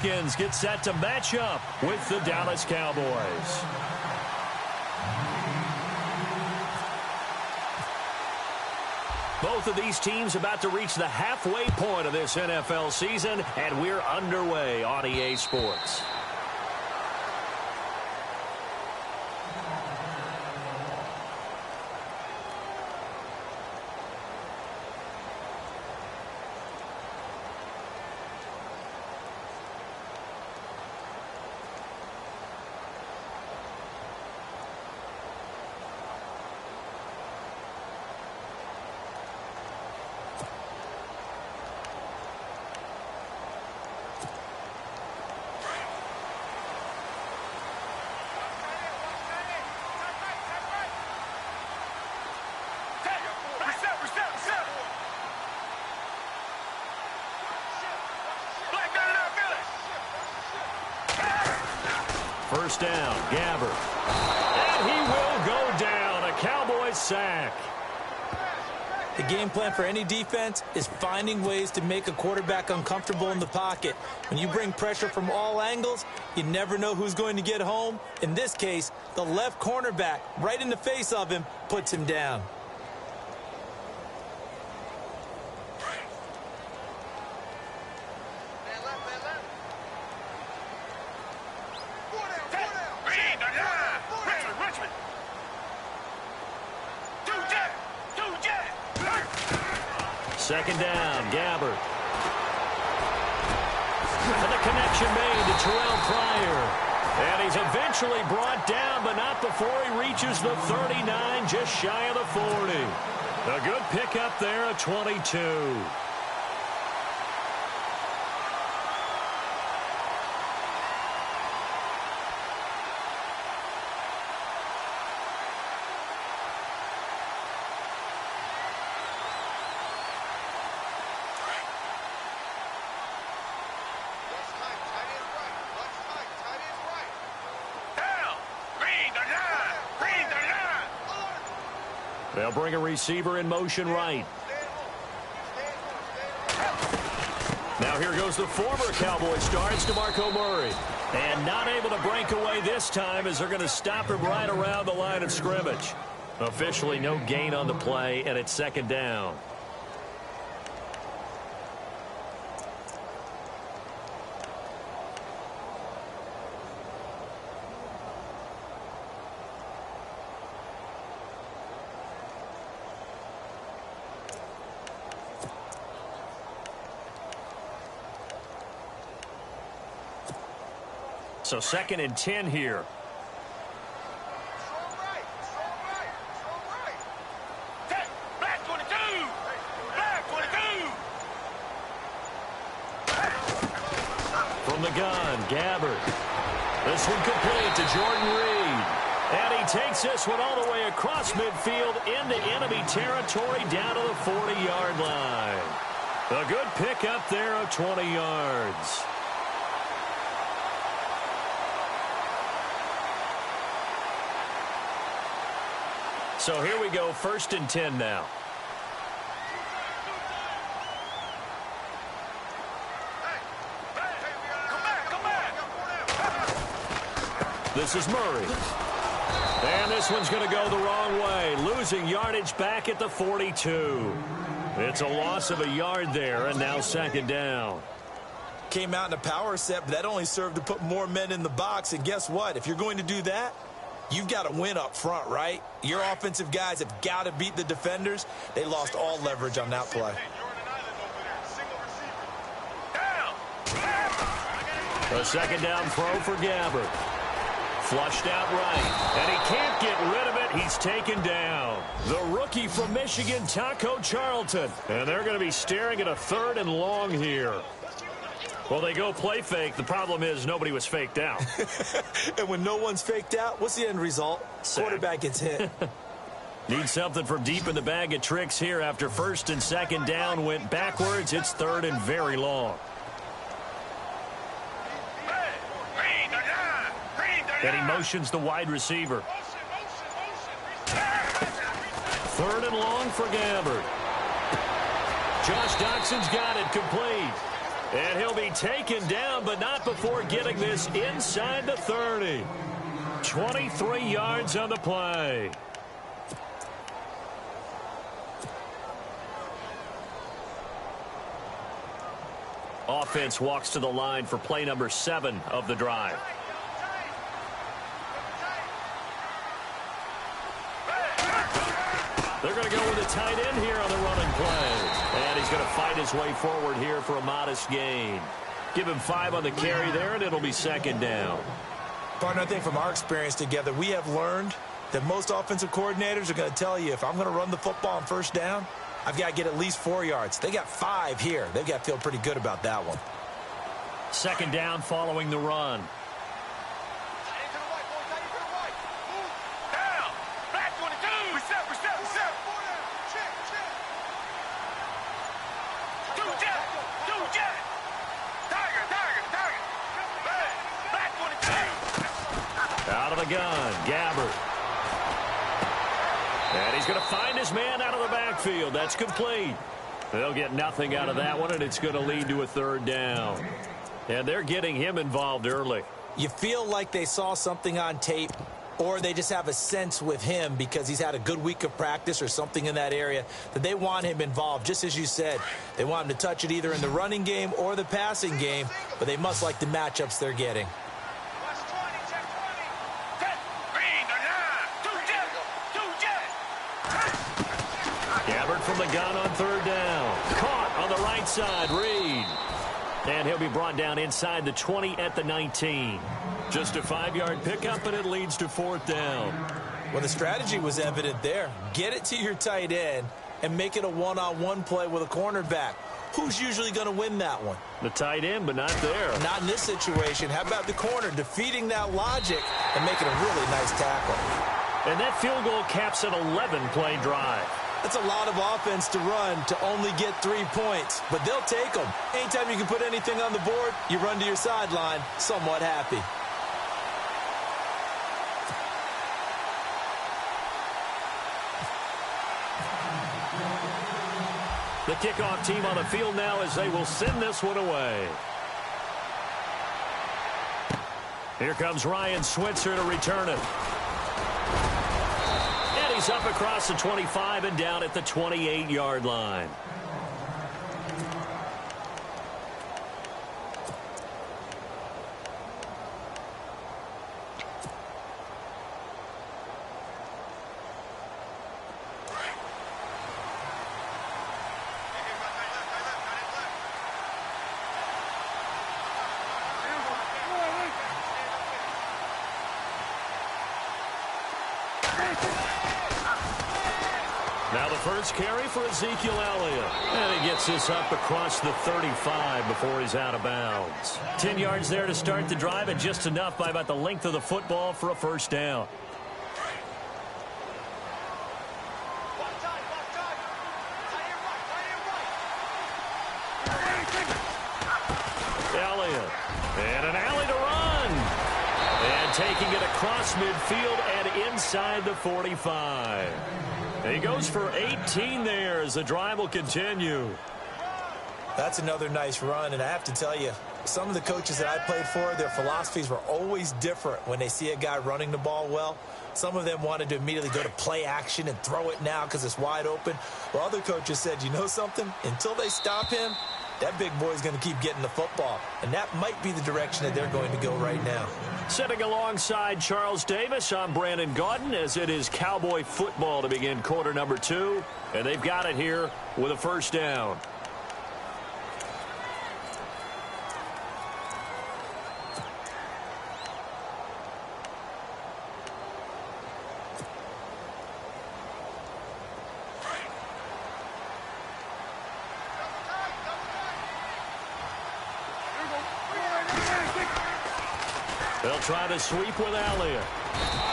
Redskins get set to match up with the Dallas Cowboys. Both of these teams about to reach the halfway point of this NFL season, and we're underway on EA Sports. First down, Gabbert. And he will go down. A Cowboys sack. The game plan for any defense is finding ways to make a quarterback uncomfortable in the pocket. When you bring pressure from all angles, you never know who's going to get home. In this case, the left cornerback, right in the face of him, puts him down. Second down, Gabbert. And the connection made to Terrell Pryor. And he's eventually brought down, but not before he reaches the 39, just shy of the 40. A good pickup there at 22. They'll bring a receiver in motion right. Now here goes the former Cowboy star, DeMarco Murray. And not able to break away this time as they're going to stop him right around the line of scrimmage. Officially no gain on the play, and it's second down. So second and 10 here. From the gun, Gabbert. This one complete to Jordan Reed. And he takes this one all the way across midfield into enemy territory down to the 40-yard line. A good pickup there of 20 yards. So here we go, first and 10 now. This is Murray. And this one's going to go the wrong way, losing yardage back at the 42. It's a loss of a yard there, and now second down. Came out in a power set, but that only served to put more men in the box. And guess what? If you're going to do that, you've got to win up front, right? Your offensive guys have got to beat the defenders. They lost all leverage on that play. A second down throw for Gabbert. Flushed out right, and he can't get rid of it. He's taken down. The rookie from Michigan, Taco Charlton. And they're going to be staring at a third and long here. Well, they go play fake. The problem is nobody was faked out. And when no one's faked out, what's the end result? Sack. Quarterback gets hit. Need something from deep in the bag of tricks here after first and second down went backwards. It's third and very long. And he motions the wide receiver. Third and long for Gabbert. Josh Doxson's got it complete. And he'll be taken down, but not before getting this inside the 30. 23 yards on the play. Offense walks to the line for play number 7 of the drive. They're going to go with a tight end here on the running play. And he's going to fight his way forward here for a modest gain. Give him 5 on the carry there, and it'll be second down. Partner, I think from our experience together, we have learned that most offensive coordinators are going to tell you, if I'm going to run the football on first down, I've got to get at least 4 yards. They got 5 here. They've got to feel pretty good about that one. Second down following the run. Out of the gun, Gabbert. And he's going to find his man out of the backfield. That's complete. They'll get nothing out of that one, and it's going to lead to a third down. And they're getting him involved early. You feel like they saw something on tape, or they just have a sense with him because he's had a good week of practice or something in that area that they want him involved. Just as you said, they want him to touch it either in the running game or the passing game, but they must like the matchups they're getting. Gabbert from the gun on third down. Caught on the right side, Reed. And he'll be brought down inside the 20 at the 19. Just a 5-yard pickup, and it leads to fourth down. Well, the strategy was evident there. Get it to your tight end and make it a one-on-one play with a cornerback. Who's usually going to win that one? The tight end, but not there. Not in this situation. How about the corner defeating that logic and making a really nice tackle? And that field goal caps an 11-play drive. That's a lot of offense to run to only get 3 points, but they'll take them. Anytime you can put anything on the board, you run to your sideline somewhat happy. The kickoff team on the field now as they will send this one away. Here comes Ryan Switzer to return it. And he's up across the 25 and down at the 28-yard line. Now the first carry for Ezekiel Elliott. And he gets this up across the 35 before he's out of bounds. 10 yards there to start the drive, and just enough by about the length of the football for a first down. Elliott. And an alley to run. And taking it across midfield and inside the 45. He goes for 18 there as the drive will continue. That's another nice run, and I have to tell you, some of the coaches that I played for, their philosophies were always different when they see a guy running the ball well. Some of them wanted to immediately go to play action and throw it now because it's wide open. While other coaches said, you know something? Until they stop him, that big boy's going to keep getting the football. And that might be the direction that they're going to go right now. Sitting alongside Charles Davis, I'm Brandon Gaudin as it is Cowboy football to begin quarter number 2. And they've got it here with a first down. They'll try to sweep with Elliott.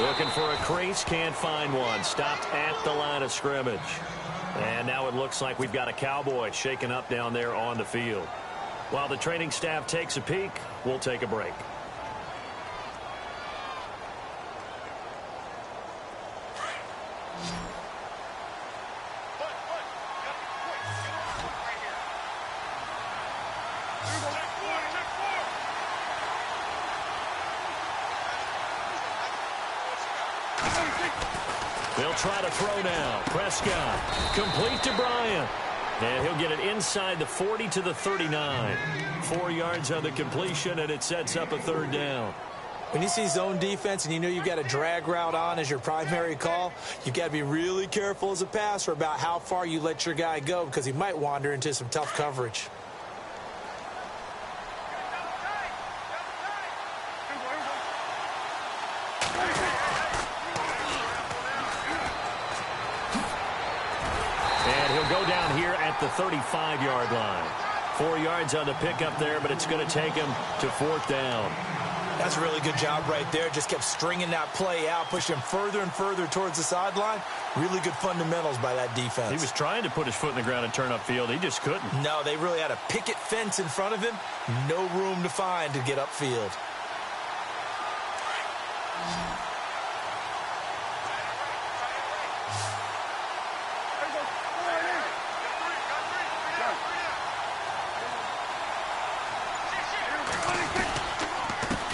Looking for a crease, can't find one. Stopped at the line of scrimmage. And now it looks like we've got a Cowboy shaken up down there on the field. While the training staff takes a peek, we'll take a break. They'll try to throw now. Prescott, complete to Bryant. And he'll get it inside the 40 to the 39. 4 yards on the completion, and it sets up a third down. When you see zone defense and you know you've got a drag route on as your primary call, you've got to be really careful as a passer about how far you let your guy go because he might wander into some tough coverage. Go down here at the 35-yard line. 4 yards on the pickup there, but it's going to take him to fourth down. That's a really good job right there. Just kept stringing that play out, pushing him further and further towards the sideline. Really good fundamentals by that defense. He was trying to put his foot in the ground and turn upfield. He just couldn't. No, they really had a picket fence in front of him. No room to find to get upfield.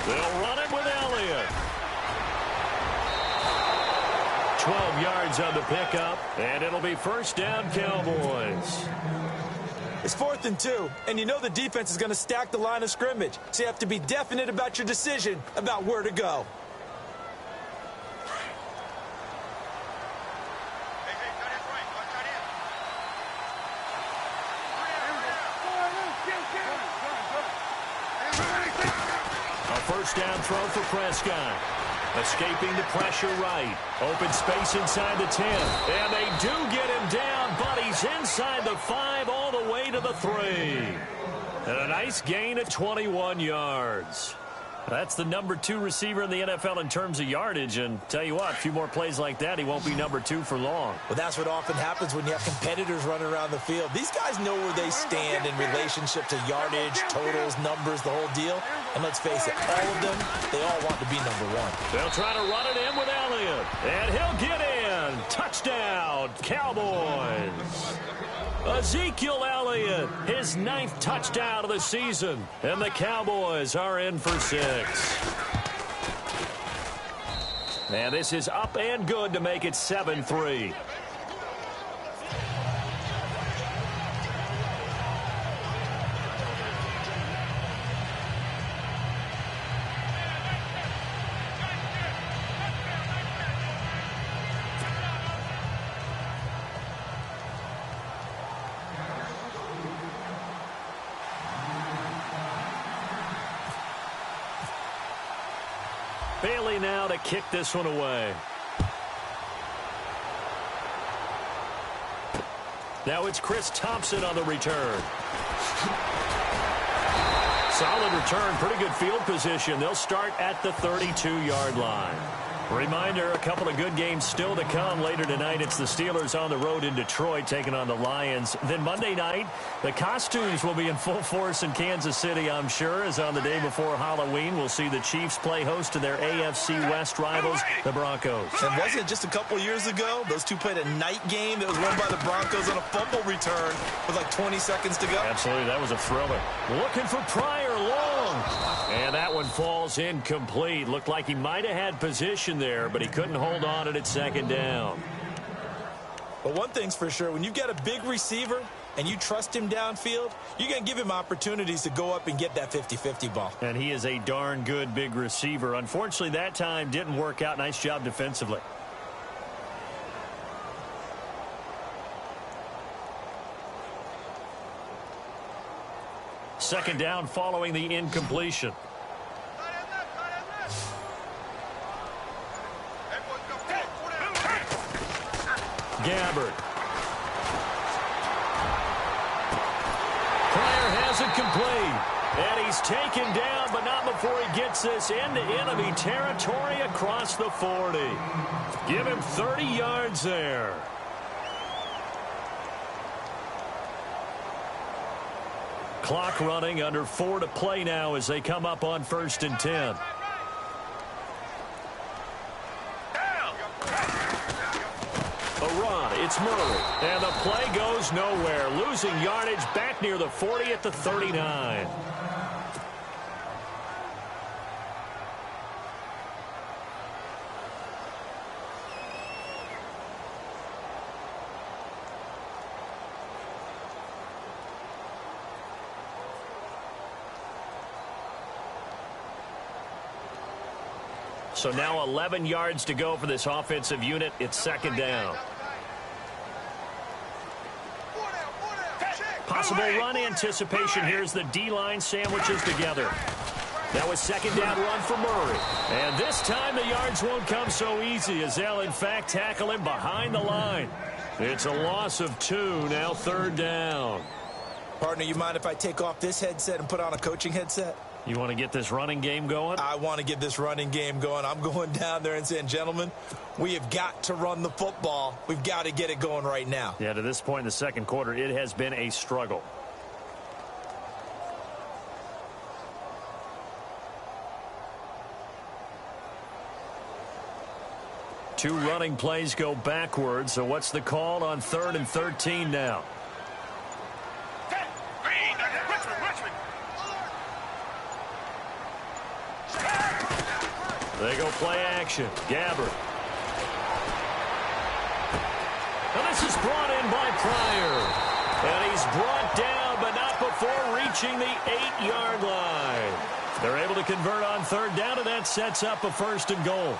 They'll run it with Elliott. 12 yards on the pickup, and it'll be first down, Cowboys. It's 4th and 2, and you know the defense is going to stack the line of scrimmage, so you have to be definite about your decision about where to go. First down throw for Prescott. Escaping the pressure right. Open space inside the 10. And they do get him down, but he's inside the 5 all the way to the 3. And a nice gain of 21 yards. That's the number 2 receiver in the NFL in terms of yardage. And tell you what, a few more plays like that, he won't be number 2 for long. Well, that's what often happens when you have competitors running around the field. These guys know where they stand in relationship to yardage, totals, numbers, the whole deal. And let's face it, all of them, they all want to be number 1. They'll try to run it in with Elliott. And he'll get in. Touchdown, Cowboys. Ezekiel Elliott, his 9th touchdown of the season. And the Cowboys are in for 6. And this is up and good to make it 7-3. Bailey now to kick this one away. Now it's Chris Thompson on the return. Solid return, pretty good field position. They'll start at the 32-yard line. Reminder, a couple of good games still to come. Later tonight, it's the Steelers on the road in Detroit taking on the Lions. Then Monday night, the costumes will be in full force in Kansas City, I'm sure, as on the day before Halloween, we'll see the Chiefs play host to their AFC West rivals, the Broncos. And wasn't it just a couple years ago, those two played a night game that was won by the Broncos on a fumble return with like 20 seconds to go? Absolutely, that was a thriller. Looking for Pryor long. And that one falls incomplete. Looked like he might have had position there, but he couldn't hold on at second down. But one thing's for sure, when you've got a big receiver and you trust him downfield, you're going to give him opportunities to go up and get that 50-50 ball. And he is a darn good big receiver. Unfortunately, that time didn't work out. Nice job defensively. Second down following the incompletion. Gabbert. Pryor has it complete. And he's taken down, but not before he gets this into enemy territory across the 40. Give him 30 yards there. Clock running, under 4 to play now as they come up on 1st and 10. A run, it's Murray, and the play goes nowhere. Losing yardage back near the 40 at the 39. So now 11 yards to go for this offensive unit. It's second down. Possible run anticipation. Here's the D-line sandwiches together. That was second down run for Murray. And this time the yards won't come so easy as they'll, in fact, tackle him behind the line. It's a loss of 2, now third down. Partner, you mind if I take off this headset and put on a coaching headset? You want to get this running game going? I want to get this running game going. I'm going down there and saying, gentlemen, we have got to run the football. We've got to get it going right now. Yeah, to this point in the second quarter, it has been a struggle. Two running plays go backwards, so what's the call on 3rd and 13 now? They go play action. Gabbert. Now this is brought in by Pryor. And he's brought down, but not before reaching the 8-yard line. They're able to convert on 3rd down, and that sets up a 1st and goal.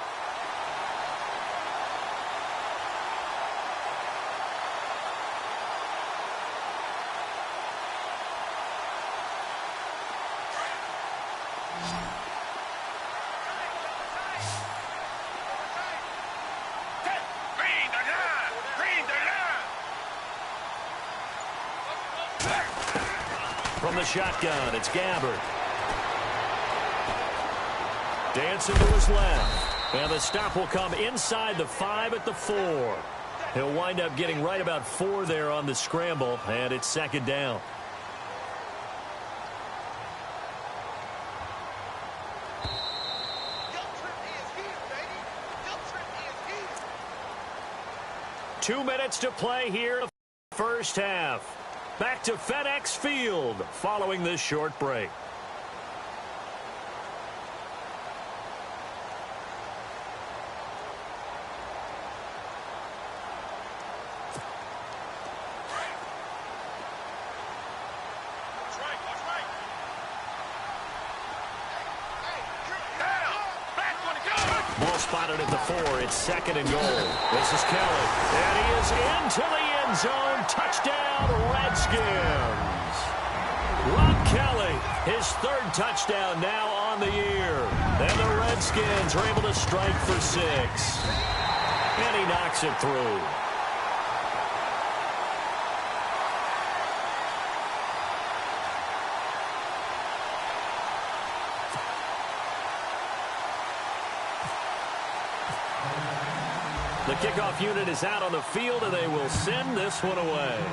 From the shotgun, it's Gabbert. Dancing to his left. And the stop will come inside the 5 at the 4. He'll wind up getting right about 4 there on the scramble, and it's second down. Two minutes to play here in the first half. Back to FedEx Field following this short break. Ball spotted at the 4. It's second and goal. This is Kelly. And he is into the end zone. Touchdown, Redskins. Rob Kelly, his 3rd touchdown now on the year. And the Redskins are able to strike for 6. And he knocks it through. The kickoff unit is out on the field, and they will send this one away.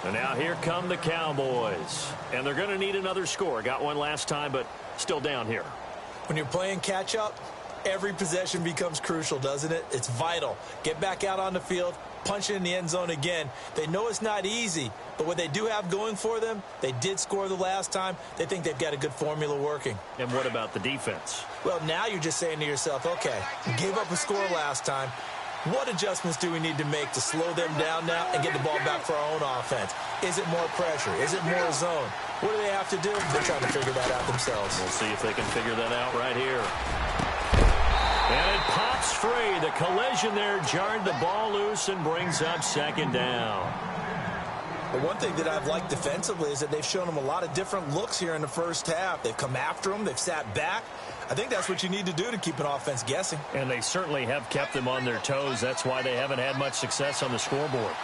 And now here come the Cowboys. And they're going to need another score. Got one last time, but still down here. When you're playing catch-up, every possession becomes crucial, doesn't it? It's vital. Get back out on the field, punch it in the end zone again. They know it's not easy, but what they do have going for them, they did score the last time. They think they've got a good formula working. And what about the defense? Well, now you're just saying to yourself, okay, we gave up a score last time. What adjustments do we need to make to slow them down now and get the ball back for our own offense? Is it more pressure? Is it more zone? What do they have to do? They're trying to figure that out themselves. We'll see if they can figure that out right here. And it pops free. The collision there jarred the ball loose and brings up second down. But one thing that I've liked defensively is that they've shown them a lot of different looks here in the first half. They've come after them. They've sat back. I think that's what you need to do to keep an offense guessing. And they certainly have kept them on their toes. That's why they haven't had much success on the scoreboard.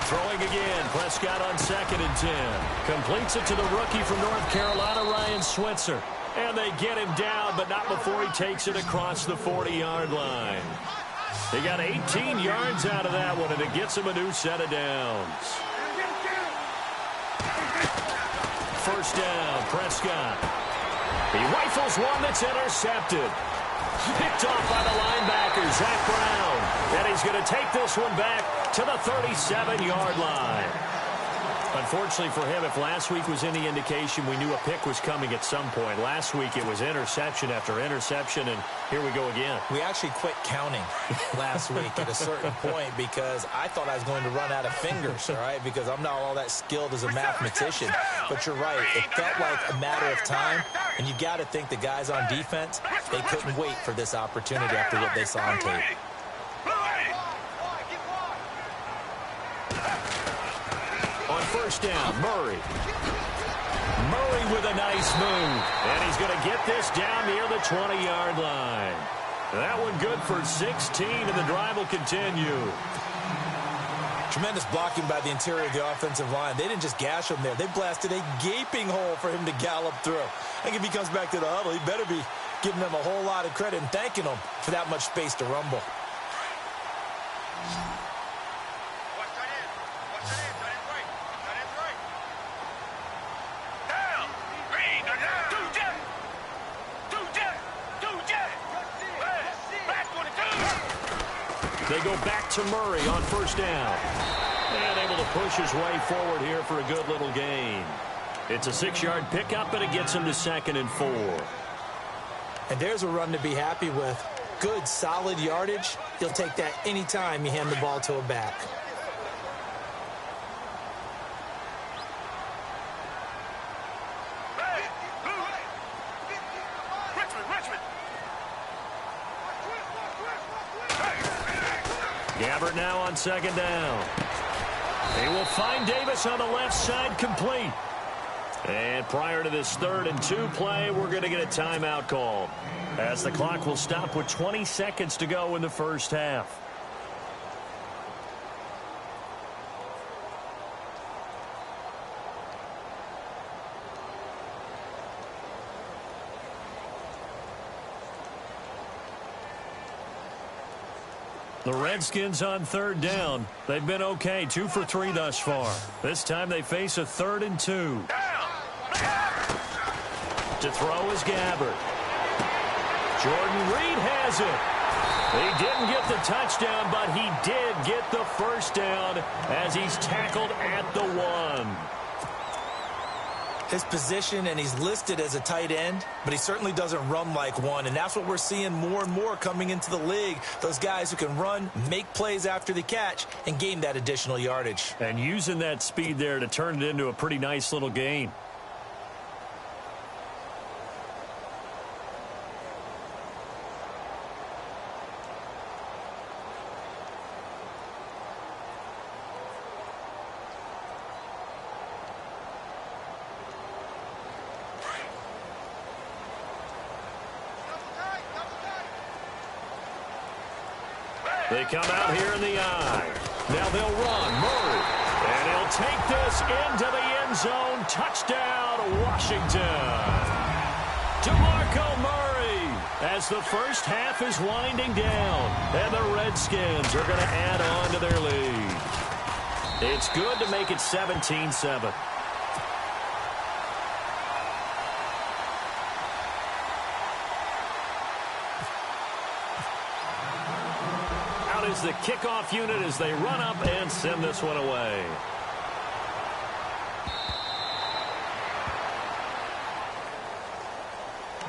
Throwing again, Prescott on 2nd and 10. Completes it to the rookie from North Carolina, Ryan Switzer. And they get him down, but not before he takes it across the 40-yard line. They got 18 yards out of that one, and it gets him a new set of downs. First down, Prescott. He rifles one that's intercepted. Picked off by the linebacker, Zach Brown. And he's going to take this one back to the 37-yard line. Unfortunately for him, if last week was any indication, we knew a pick was coming at some point. Last week it was interception after interception, and here we go again. We actually quit counting last week at a certain point because I thought I was going to run out of fingers, all right, because I'm not all that skilled as a mathematician. But you're right. It felt like a matter of time, and you got to think the guys on defense, they couldn't wait for this opportunity after what they saw on tape. On first down, Murray. Murray with a nice move. And he's going to get this down near the 20-yard line. That one good for 16, and the drive will continue. Tremendous blocking by the interior of the offensive line. They didn't just gash him there. They blasted a gaping hole for him to gallop through. I think if he comes back to the huddle, he better be giving them a whole lot of credit and thanking them for that much space to rumble. They go back to Murray on first down. And able to push his way forward here for a good little gain. It's a 6-yard pickup, and it gets him to 2nd and 4. And there's a run to be happy with. Good, solid yardage. You'll take that anytime you hand the ball to a back. Gabbert now on 2nd down. They will find Davis on the left side, complete. And prior to this 3rd and 2 play, we're going to get a timeout call, as the clock will stop with 20 seconds to go in the first half. The Redskins on 3rd down. They've been okay, 2 for 3 thus far. This time they face a 3rd and 2. To throw is Gabbert. Jordan Reed has it. He didn't get the touchdown, but he did get the first down as he's tackled at the 1. His position, and he's listed as a tight end, but he certainly doesn't run like one, and that's what we're seeing more and more coming into the league. Those guys who can run, make plays after the catch, and gain that additional yardage. And using that speed there to turn it into a pretty nice little gain. They come out here in the eye. Now they'll run. Murray. And he'll take this into the end zone. Touchdown, Washington. DeMarco Murray as the first half is winding down. And the Redskins are going to add on to their lead. It's good to make it 17-7. Is the kickoff unit as they run up and send this one away.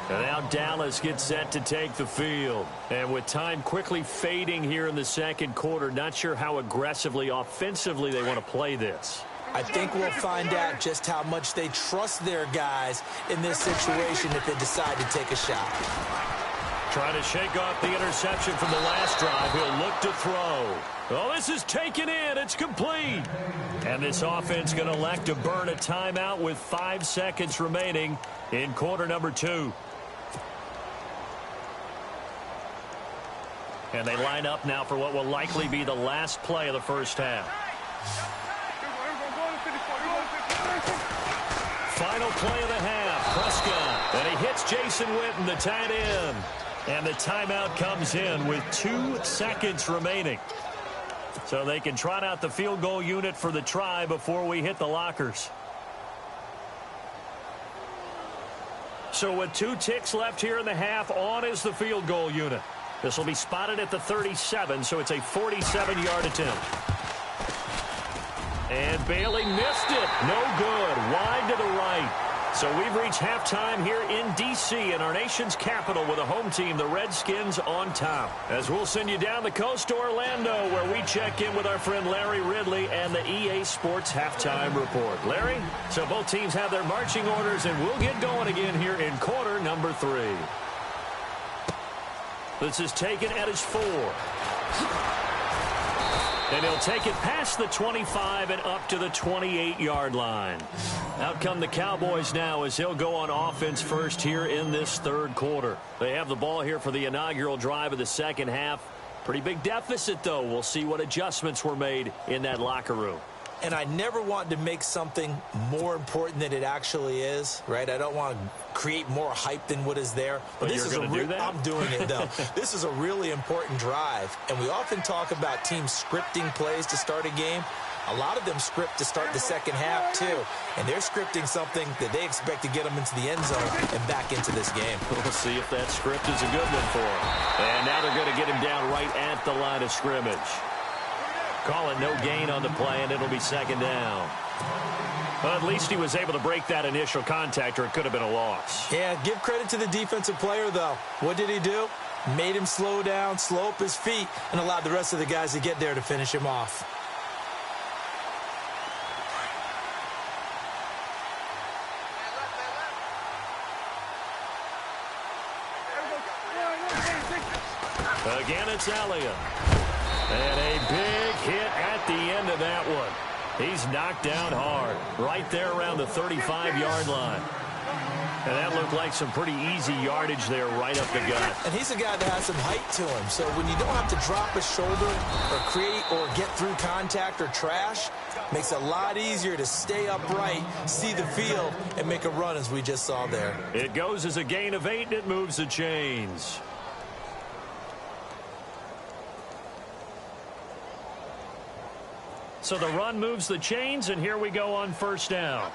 And now Dallas gets set to take the field. And with time quickly fading here in the second quarter, not sure how aggressively, offensively they want to play this. I think we'll find out just how much they trust their guys in this situation if they decide to take a shot. Trying to shake off the interception from the last drive. He'll look to throw. Oh, this is taken in. It's complete. And this offense going to elect to burn a timeout with 5 seconds remaining in quarter number 2. And they line up now for what will likely be the last play of the first half. Final play of the half. Prescott. And he hits Jason Witten, the tight end. And the timeout comes in with 2 seconds remaining. So they can trot out the field goal unit for the try before we hit the lockers. So with 2 ticks left here in the half, on is the field goal unit. This will be spotted at the 37, so it's a 47-yard attempt. And Bailey missed it. No good. Wide to the right. So we've reached halftime here in D.C. in our nation's capital with a home team, the Redskins, on top. As we'll send you down the coast to Orlando, where we check in with our friend Larry Ridley and the EA Sports Halftime Report. Larry, so both teams have their marching orders, and we'll get going again here in quarter number 3. This is taken at his 4. And he'll take it past the 25 and up to the 28-yard line. Out come the Cowboys now as he'll go on offense first here in this third quarter. They have the ball here for the inaugural drive of the second half. Pretty big deficit, though. We'll see what adjustments were made in that locker room. And I never want to make something more important than it actually is, right? I don't want to create more hype than what is there. But this is I'm doing it, though. This is a really important drive. And we often talk about teams scripting plays to start a game. A lot of them script to start the second half, too. And they're scripting something that they expect to get them into the end zone and back into this game. We'll see if that script is a good one for them. And now they're going to get him down right at the line of scrimmage. Call it no gain on the play, and it'll be second down. Well, at least he was able to break that initial contact, or it could have been a loss. Yeah, give credit to the defensive player, though. What did he do? Made him slow down, slow up his feet, and allowed the rest of the guys to get there to finish him off. Again, it's Elliott. And a big hit at the end of that one. He's knocked down hard, right there around the 35-yard line. And that looked like some pretty easy yardage there right up the gut. And he's a guy that has some height to him. So when you don't have to drop a shoulder or create or get through contact or trash, makes it a lot easier to stay upright, see the field, and make a run as we just saw there. It goes as a gain of 8, and it moves the chains. So the run moves the chains, and here we go on first down.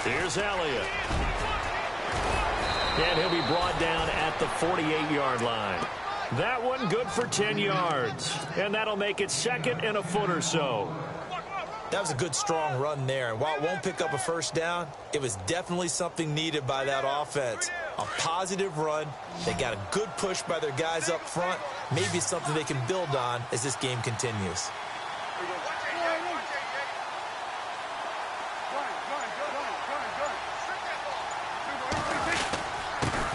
Here's Elliott. And he'll be brought down at the 48-yard line. That one good for 10 yards. And that'll make it second and a foot or so. That was a good, strong run there. And while it won't pick up a first down, it was definitely something needed by that offense. A positive run. They got a good push by their guys up front. Maybe something they can build on as this game continues.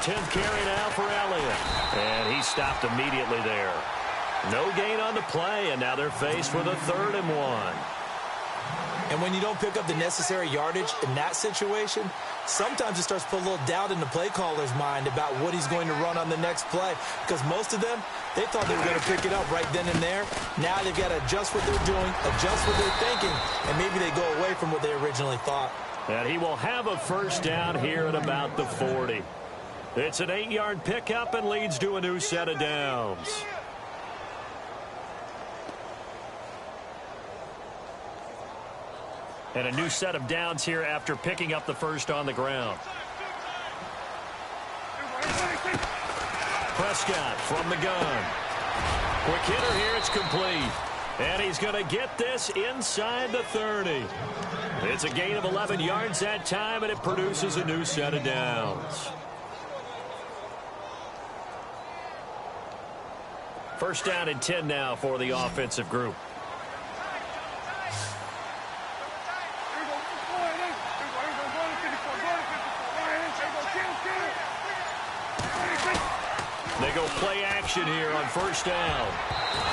Tenth carry now for Elliott. And he stopped immediately there. No gain on the play, and now they're faced with a 3rd and 1. And when you don't pick up the necessary yardage in that situation, sometimes it starts to put a little doubt in the play caller's mind about what he's going to run on the next play. Because most of them, they thought they were going to pick it up right then and there. Now they've got to adjust what they're doing, adjust what they're thinking, and maybe they go away from what they originally thought. And he will have a first down here at about the 40. It's an 8-yard pickup and leads to a new set of downs. And a new set of downs here after picking up the first on the ground. Prescott from the gun. Quick hitter here, it's complete. And he's going to get this inside the 30. It's a gain of 11 yards that time, and it produces a new set of downs. First down and 10 now for the offensive group. They go play action here on first down.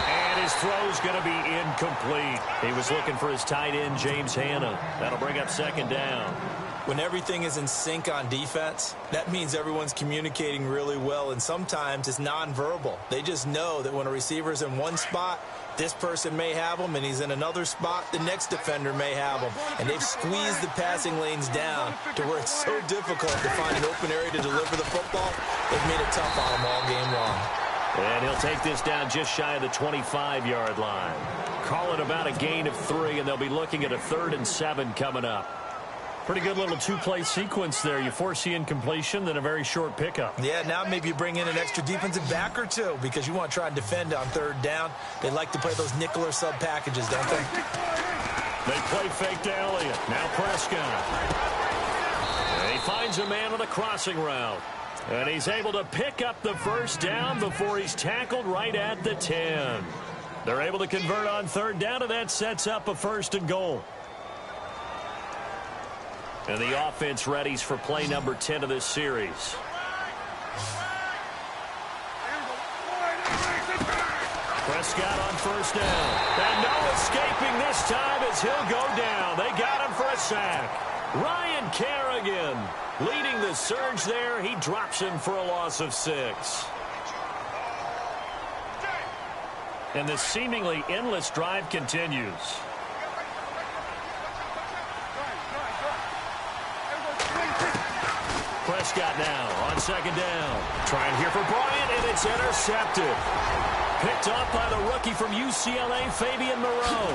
And his throw's going to be incomplete. He was looking for his tight end, James Hanna. That'll bring up second down. When everything is in sync on defense, that means everyone's communicating really well, and sometimes it's nonverbal. They just know that when a receiver's in one spot, this person may have him, and he's in another spot, the next defender may have him. And they've squeezed the passing lanes down to where it's so difficult to find an open area to deliver the football. They've made it tough on him all game long. And he'll take this down just shy of the 25-yard line. Call it about a gain of 3, and they'll be looking at a 3rd and 7 coming up. Pretty good little two-play sequence there. You force the incompletion, then a very short pickup. Yeah, now maybe you bring in an extra defensive back or two because you want to try and defend on third down. They like to play those nickel or sub packages, don't they? They play fake to Elliott. Now Prescott. And he finds a man on a crossing route. And he's able to pick up the first down before he's tackled right at the 10. They're able to convert on third down, and that sets up a 1st and goal. And the offense readies for play number 10 of this series. Prescott on first down. And no escaping this time as he'll go down. They got him for a sack. Ryan Kerrigan leading the surge there. He drops him for a loss of 6. And the seemingly endless drive continues. Prescott now on second down. Trying here for Bryant, and it's intercepted. Picked up by the rookie from UCLA, Fabian Moreau.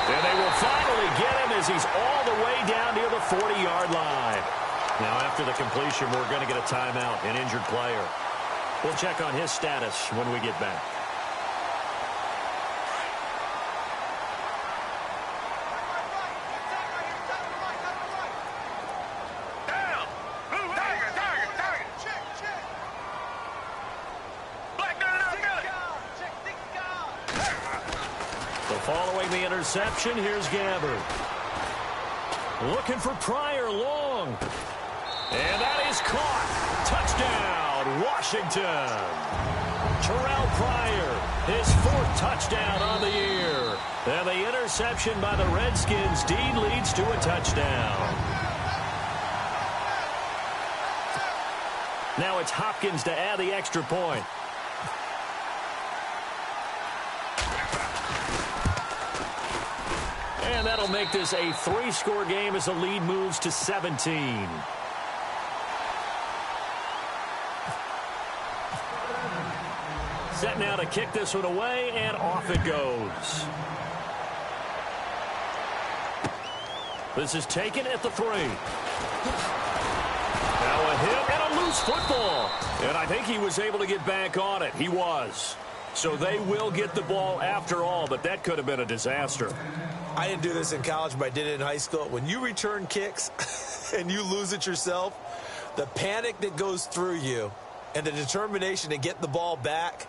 And they will finally get him as he's all the way down near the 40-yard line. Now, after the completion, we're going to get a timeout, an injured player. We'll check on his status when we get back. Following the interception, here's Gabbard. Looking for Pryor long. And that is caught. Touchdown, Washington. Terrell Pryor, his 4th touchdown on the year. And the interception by the Redskins indeed leads to a touchdown. Now it's Hopkins to add the extra point. And that'll make this a 3-score game as the lead moves to 17. Set now to kick this one away, and off it goes. This is taken at the 3. Now a hit and a loose football. And I think he was able to get back on it. He was. So they will get the ball after all, but that could have been a disaster. I didn't do this in college, but I did it in high school. When you return kicks and you lose it yourself, the panic that goes through you and the determination to get the ball back,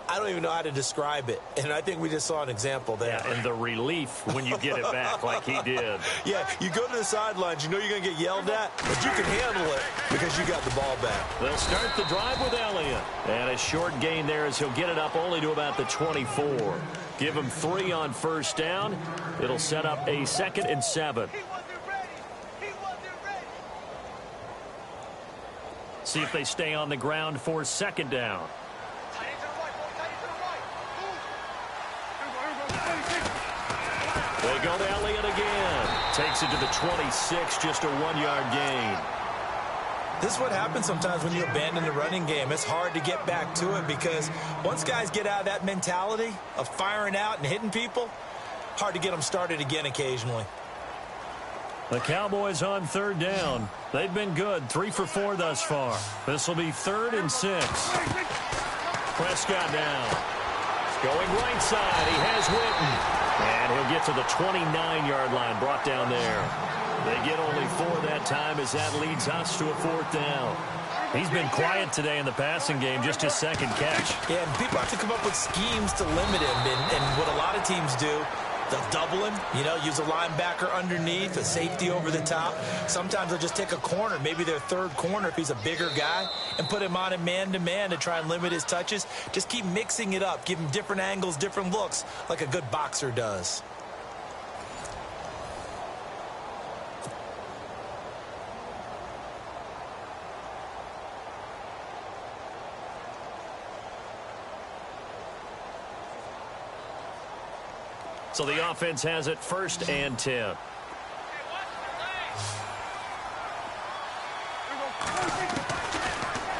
I don't even know how to describe it. And I think we just saw an example there. Yeah, and the relief when you get it back like he did. Yeah, you go to the sidelines, you know you're going to get yelled at, but you can handle it because you got the ball back. They'll start the drive with Elliott. And a short gain there as he'll get it up only to about the 24. Give him 3 on first down. It'll set up a 2nd and 7. See if they stay on the ground for 2nd down. They go to Elliott again. Takes it to the 26, just a 1-yard gain. This is what happens sometimes when you abandon the running game. It's hard to get back to it because once guys get out of that mentality of firing out and hitting people, hard to get them started again occasionally. The Cowboys on third down. They've been good, 3 for 4 thus far. This will be 3rd and 6. Prescott now. Going right side. He has Witten. And he'll get to the 29-yard line, brought down there. They get only 4 that time as that leads us to a 4th down. He's been quiet today in the passing game, just his 2nd catch. Yeah, and people have to come up with schemes to limit him. And what a lot of teams do, they'll double him, use a linebacker underneath, a safety over the top. Sometimes they'll just take a corner, maybe their 3rd corner if he's a bigger guy, and put him on a man-to-man to try and limit his touches. Just keep mixing it up, give him different angles, different looks, like a good boxer does. So the offense has it 1st and 10.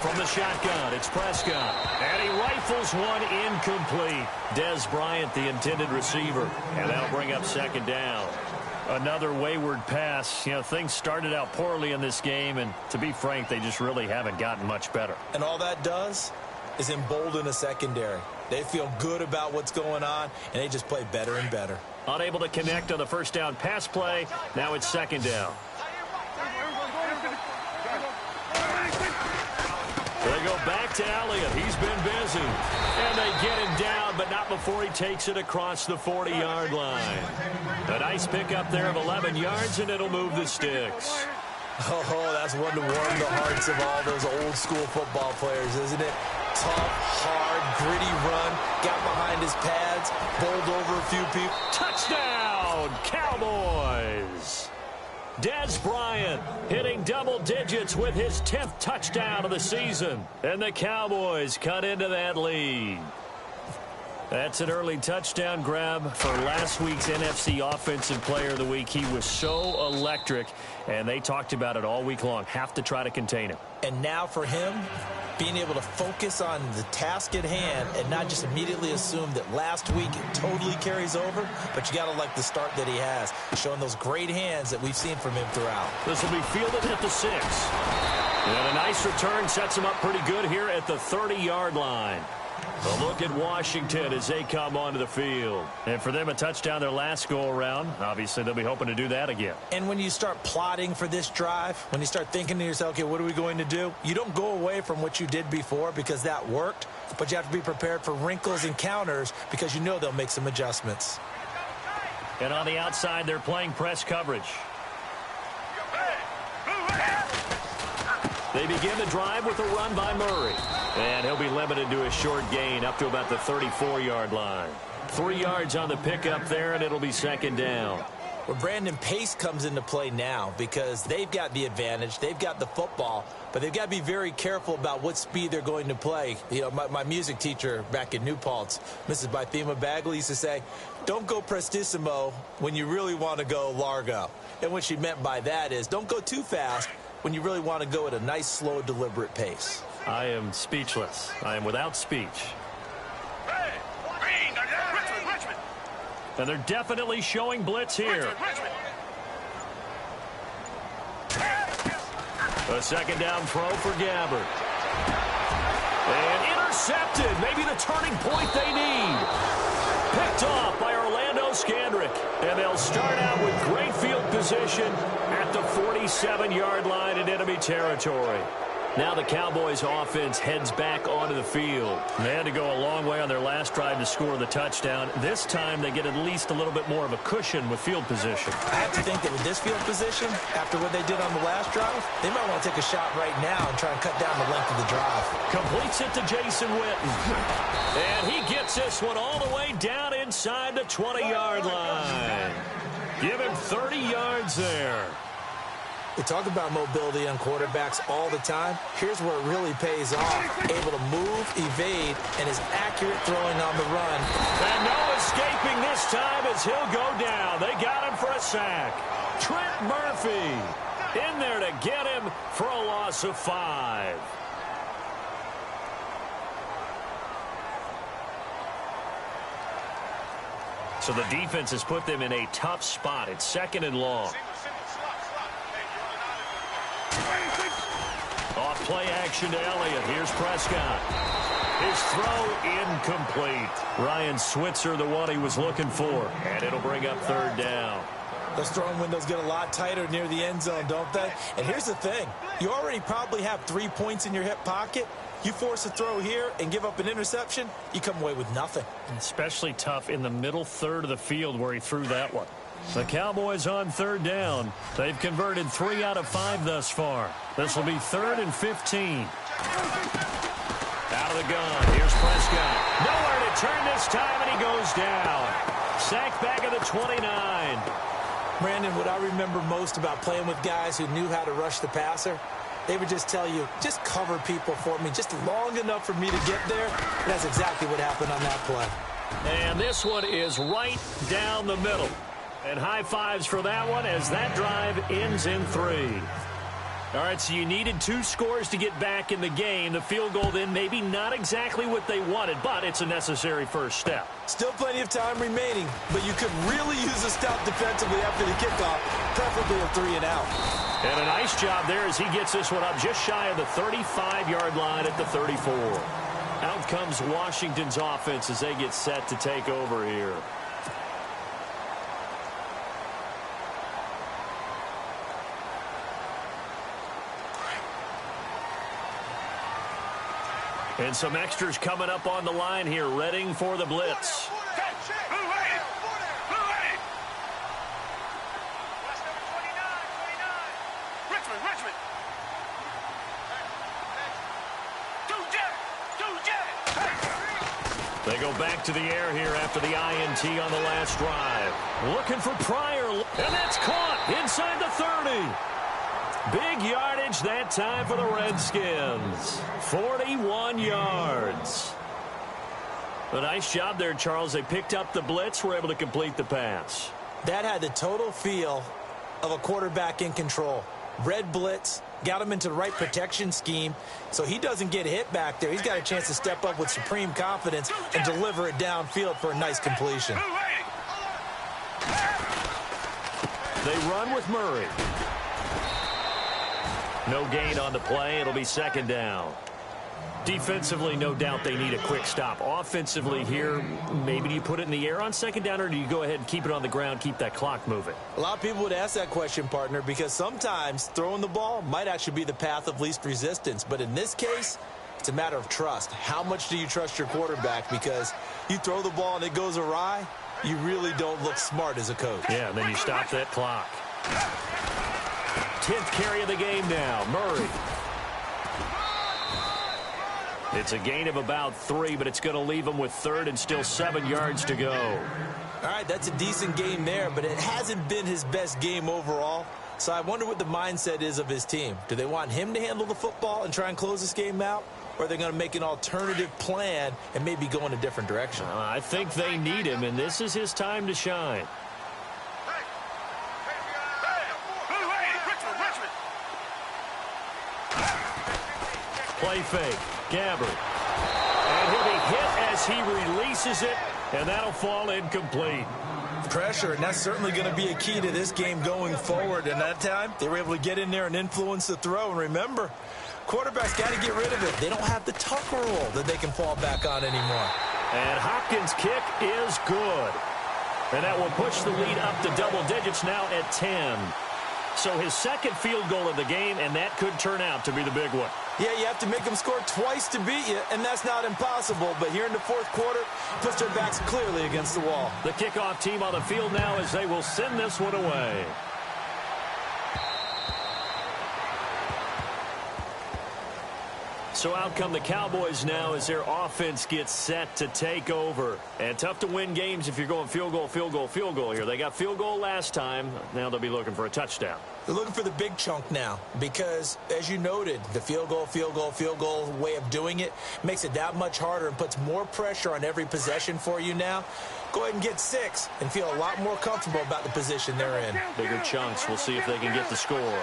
from the shotgun. It's Prescott. And he rifles one incomplete. Des Bryant, the intended receiver. And that'll bring up second down. Another wayward pass. You know, things started out poorly in this game, and to be frank, they just really haven't gotten much better. And all that does is embolden a secondary. They feel good about what's going on, and they just play better and better. Unable to connect on the first down pass play. Now it's second down. They go back to Elliott. He's been busy. And they get him down, but not before he takes it across the 40-yard line. A nice pickup there of 11 yards, and it'll move the sticks. Oh, that's one to warm the hearts of all those old-school football players, isn't it? Tough, hard, gritty run. Got behind his pads, bowled over a few people. Touchdown, Cowboys! Des Bryant hitting double digits with his 10th touchdown of the season. And the Cowboys cut into that lead. That's an early touchdown grab for last week's NFC Offensive Player of the Week. He was so electric, and they talked about it all week long. Have to try to contain him. And now for him, being able to focus on the task at hand and not just immediately assume that last week it totally carries over, but you got to like the start that he has, showing those great hands that we've seen from him throughout. This will be fielded at the 6. And a nice return sets him up pretty good here at the 30-yard line. A look at Washington as they come onto the field. And for them, a touchdown their last go-around. Obviously, they'll be hoping to do that again. And when you start plotting for this drive, when you start thinking to yourself, okay, what are we going to do? You don't go away from what you did before because that worked, but you have to be prepared for wrinkles and counters because you know they'll make some adjustments. And on the outside, they're playing press coverage. They begin the drive with a run by Murray. And he'll be limited to a short gain up to about the 34-yard line. 3 yards on the pickup there, and it'll be second down. Well, Brandon, pace comes into play now because they've got the advantage. They've got the football, but they've got to be very careful about what speed they're going to play. You know, my music teacher back in New Paltz, Mrs. Bythema Bagley, used to say, don't go prestissimo when you really want to go largo. And what she meant by that is don't go too fast when you really want to go at a nice, slow, deliberate pace. I am speechless. I am without speech. And they're definitely showing blitz here. A second down throw for Gabbert. And intercepted. Maybe the turning point they need. Picked off by Orlando Scandrick. And they'll start out with great field position at the 47-yard line in enemy territory. Now the Cowboys offense heads back onto the field. They had to go a long way on their last drive to score the touchdown. This time they get at least a little bit more of a cushion with field position. I have to think that with this field position, after what they did on the last drive, they might want to take a shot right now and try and cut down the length of the drive. Completes it to Jason Witten. And he gets this one all the way down inside the 20-yard line. Give him 30 yards there. We talk about mobility on quarterbacks all the time. Here's where it really pays off. Able to move, evade, and is accurate throwing on the run. And no escaping this time as he'll go down. They got him for a sack. Trent Murphy in there to get him for a loss of 5. So the defense has put them in a tough spot. It's second and long. Off play action to Elliott. Here's Prescott. His throw incomplete. Ryan Switzer, the one he was looking for. And it'll bring up third down. Those throwing windows get a lot tighter near the end zone, don't they? And here's the thing. You already probably have 3 points in your hip pocket. You force a throw here and give up an interception, you come away with nothing. Especially tough in the middle third of the field where he threw that one. The Cowboys on third down. They've converted 3 out of 5 thus far. This will be 3rd and 15. Out of the gun. Here's Prescott. Nowhere to turn this time, and he goes down. Sack back at the 29. Brandon, what I remember most about playing with guys who knew how to rush the passer, they would just tell you, just cover people for me just long enough for me to get there. And that's exactly what happened on that play. And this one is right down the middle. And high fives for that one as that drive ends in 3. All right, so you needed 2 scores to get back in the game. The field goal then maybe not exactly what they wanted, but it's a necessary first step. Still plenty of time remaining, but you could really use a stop defensively after the kickoff, preferably a 3 and out. And a nice job there as he gets this one up just shy of the 35-yard line at the 34. Out comes Washington's offense as they get set to take over here. And some extras coming up on the line here, readying for the blitz. They go back to the air here after the INT on the last drive. Looking for Pryor, and that's caught inside the 30. Big yardage that time for the Redskins. 41 yards. A nice job there, Charles. They picked up the blitz, were able to complete the pass. That had the total feel of a quarterback in control. Red blitz, got him into the right protection scheme, so he doesn't get hit back there. He's got a chance to step up with supreme confidence and deliver it downfield for a nice completion. They run with Murray. No gain on the play. It'll be second down. Defensively, no doubt they need a quick stop. Offensively here, maybe do you put it in the air on second down, or do you go ahead and keep it on the ground, keep that clock moving? A lot of people would ask that question, partner, because sometimes throwing the ball might actually be the path of least resistance. But in this case, it's a matter of trust. How much do you trust your quarterback? Because you throw the ball and it goes awry, you really don't look smart as a coach. Yeah, and then you stop that clock. 10th carry of the game now, Murray. It's a gain of about 3, but it's going to leave him with 3rd and still 7 yards to go. All right, that's a decent game there, but it hasn't been his best game overall. So I wonder what the mindset is of his team. Do they want him to handle the football and try and close this game out? Or are they going to make an alternative plan and maybe go in a different direction? I think they need him, and this is his time to shine. Play fake. Gabbert. And he'll be hit as he releases it, and that'll fall incomplete. Pressure, and that's certainly going to be a key to this game going forward. And that time, they were able to get in there and influence the throw. And remember, quarterbacks got to get rid of it. They don't have the Tucker roll that they can fall back on anymore. And Hopkins' kick is good. And that will push the lead up to double digits now at 10. So his second field goal of the game, and that could turn out to be the big one. Yeah, you have to make them score twice to beat you, and that's not impossible. But here in the fourth quarter, puts their backs clearly against the wall. The kickoff team on the field now as they will send this one away. So out come the Cowboys now as their offense gets set to take over. And tough to win games if you're going field goal, field goal, field goal here. They got field goal last time. Now they'll be looking for a touchdown. They're looking for the big chunk now because, as you noted, the field goal, field goal, field goal way of doing it makes it that much harder and puts more pressure on every possession for you now. Go ahead and get 6 and feel a lot more comfortable about the position they're in. Bigger chunks. We'll see if they can get the score.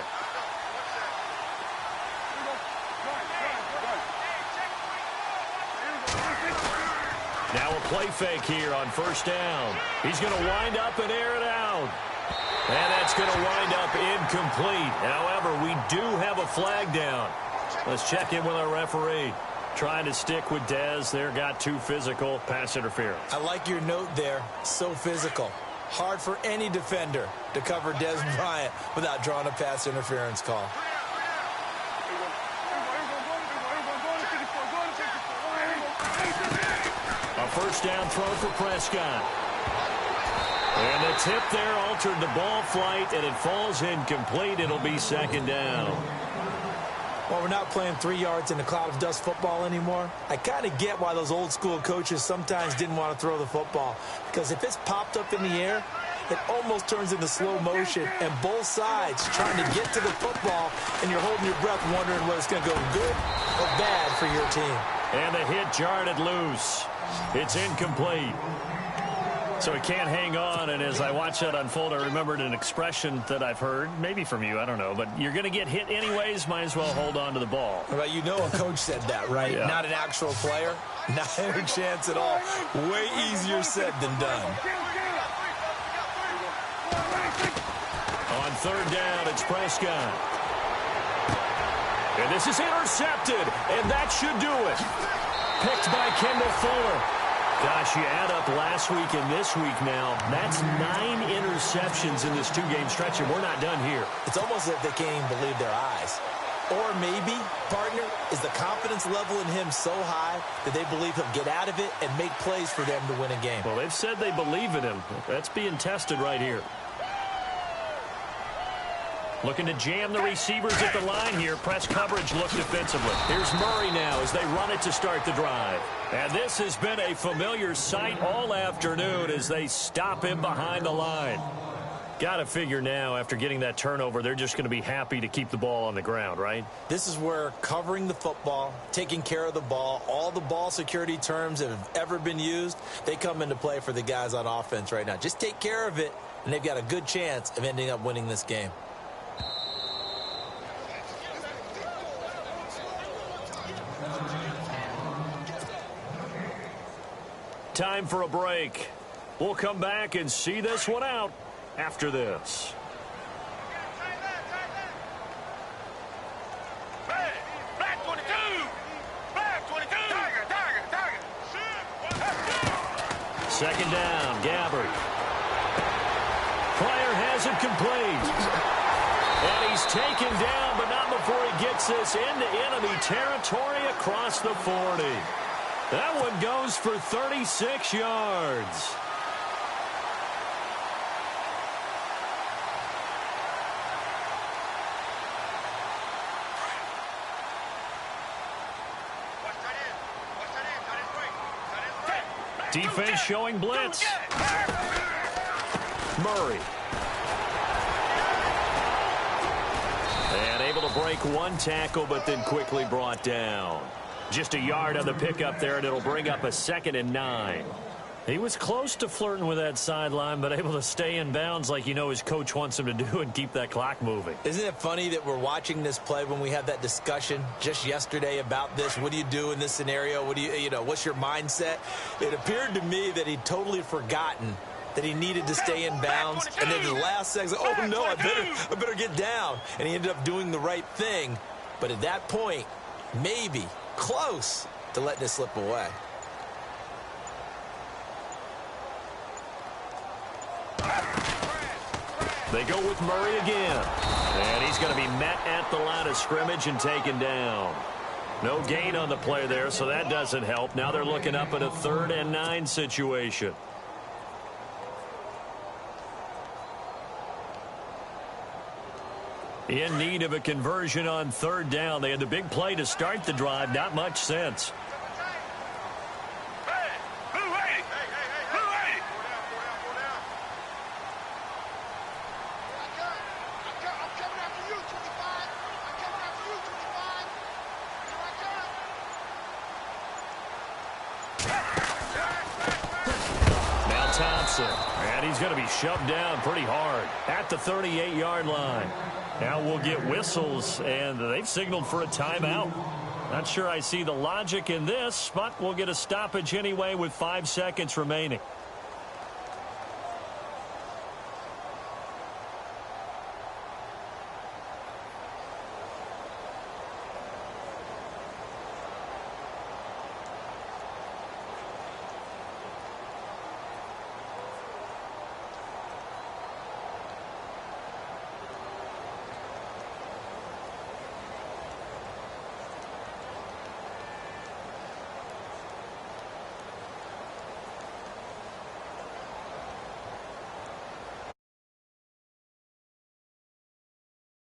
Now a play fake here on first down. He's going to wind up and air it out. And that's going to wind up incomplete. However, we do have a flag down. Let's check in with our referee. Trying to stick with Dez. There got too physical. Pass interference. I like your note there. So physical. Hard for any defender to cover Dez Bryant without drawing a pass interference call. A first down throw for Prescott. And the tip there altered the ball flight, and it falls incomplete. It'll be second down. Well, we're not playing 3 yards in a cloud of dust football anymore. I kind of get why those old school coaches sometimes didn't want to throw the football. Because if it's popped up in the air, it almost turns into slow motion. And both sides trying to get to the football, and you're holding your breath wondering whether it's going to go good or bad for your team. And the hit jarred it loose. It's incomplete. So he can't hang on, and as I watch that unfold, I remembered an expression that I've heard, maybe from you, I don't know, but you're going to get hit anyways, might as well hold on to the ball. Well, you know a coach said that, right? Yeah. Not an actual player. Not a chance at all. Way easier said than done. On third down, it's Prescott. And this is intercepted, and that should do it. Picked by Kendall Fuller. Gosh, you add up last week and this week now, that's 9 interceptions in this 2-game stretch, and we're not done here. It's almost as if they can't even believe their eyes. Or maybe, partner, is the confidence level in him so high that they believe he'll get out of it and make plays for them to win a game. Well, they've said they believe in him. That's being tested right here. Looking to jam the receivers at the line here. Press coverage look defensively. Here's Murray now as they run it to start the drive. And this has been a familiar sight all afternoon as they stop him behind the line. Got to figure now, after getting that turnover, they're just going to be happy to keep the ball on the ground, right? This is where covering the football, taking care of the ball, all the ball security terms that have ever been used, they come into play for the guys on offense right now. Just take care of it, and they've got a good chance of ending up winning this game. Time for a break. We'll come back and see this one out after this. Second down, Gabbert. Player has it complete. And he's taken down, but not before he gets this into enemy territory across the 40. That one goes for 36 yards. Defense showing blitz. Murray. And able to break one tackle, but then quickly brought down. Just a yard on the pickup there, and it'll bring up a 2nd and 9. He was close to flirting with that sideline, but able to stay in bounds like you know his coach wants him to do and keep that clock moving. Isn't it funny that we're watching this play when we had that discussion just yesterday about this? What do you do in this scenario? What do you know, what's your mindset? It appeared to me that he'd totally forgotten that he needed to stay in bounds. And then the last second, oh, no, I better get down. And he ended up doing the right thing. But at that point, maybe close to letting it slip away. They go with Murray again. And he's going to be met at the line of scrimmage and taken down. No gain on the play there, so that doesn't help. Now they're looking up at a 3rd and 9 situation. In need of a conversion on 3rd down. They had the big play to start the drive. Not much sense. Now Thompson. And he's going to be shoved down pretty hard at the 38-yard line. Now we'll get whistles, and they've signaled for a timeout. Not sure I see the logic in this, but we'll get a stoppage anyway with 5 seconds remaining.